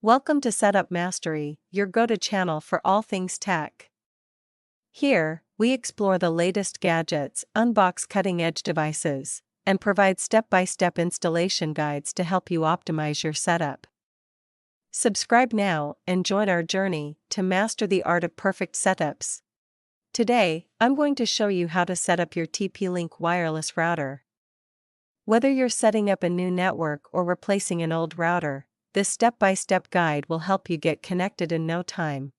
Welcome to Setup Mastery, your go-to channel for all things tech. Here, we explore the latest gadgets, unbox cutting-edge devices, and provide step-by-step installation guides to help you optimize your setup. Subscribe now and join our journey to master the art of perfect setups. Today, I'm going to show you how to set up your TP-Link wireless router. Whether you're setting up a new network or replacing an old router, this step-by-step guide will help you get connected in no time.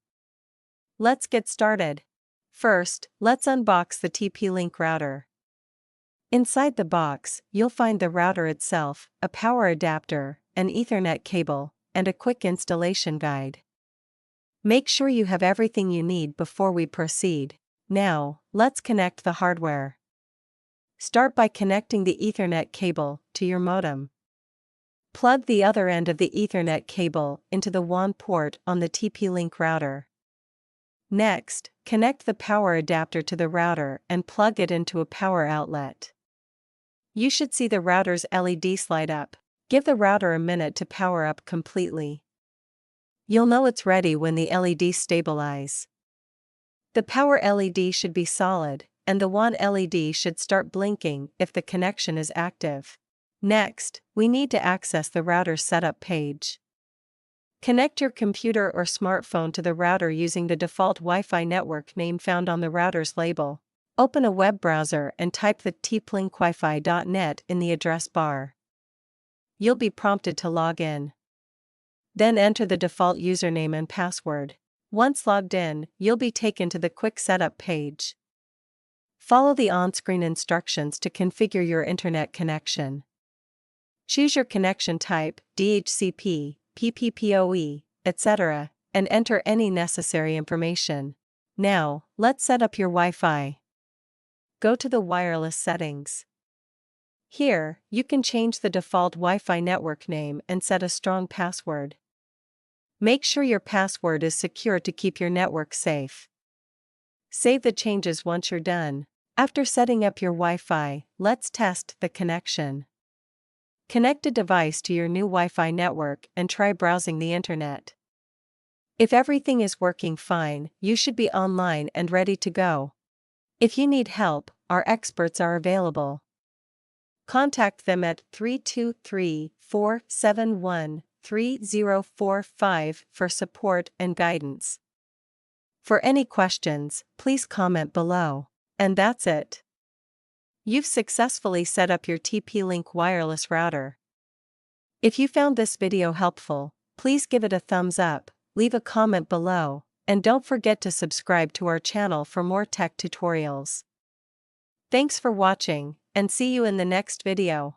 Let's get started. First, let's unbox the TP-Link router. Inside the box, you'll find the router itself, a power adapter, an Ethernet cable, and a quick installation guide. Make sure you have everything you need before we proceed. Now, let's connect the hardware. Start by connecting the Ethernet cable to your modem. Plug the other end of the Ethernet cable into the WAN port on the TP-Link router. Next, connect the power adapter to the router and plug it into a power outlet. You should see the router's LED light up. Give the router a minute to power up completely. You'll know it's ready when the LED stabilize. The power LED should be solid, and the WAN LED should start blinking if the connection is active. Next, we need to access the router's setup page. Connect your computer or smartphone to the router using the default Wi-Fi network name found on the router's label. Open a web browser and type the TPLinkGuide.net in the address bar. You'll be prompted to log in. Then enter the default username and password. Once logged in, you'll be taken to the quick setup page. Follow the on-screen instructions to configure your internet connection. Choose your connection type, DHCP, PPPoE, etc., and enter any necessary information. Now, let's set up your Wi-Fi. Go to the wireless settings. Here, you can change the default Wi-Fi network name and set a strong password. Make sure your password is secure to keep your network safe. Save the changes once you're done. After setting up your Wi-Fi, let's test the connection. Connect a device to your new Wi-Fi network and try browsing the internet. If everything is working fine, you should be online and ready to go. If you need help, our experts are available. Contact them at 323-471-3045 for support and guidance. For any questions, please comment below. And that's it. You've successfully set up your TP-Link wireless router. If you found this video helpful, please give it a thumbs up, leave a comment below, and don't forget to subscribe to our channel for more tech tutorials. Thanks for watching, and see you in the next video.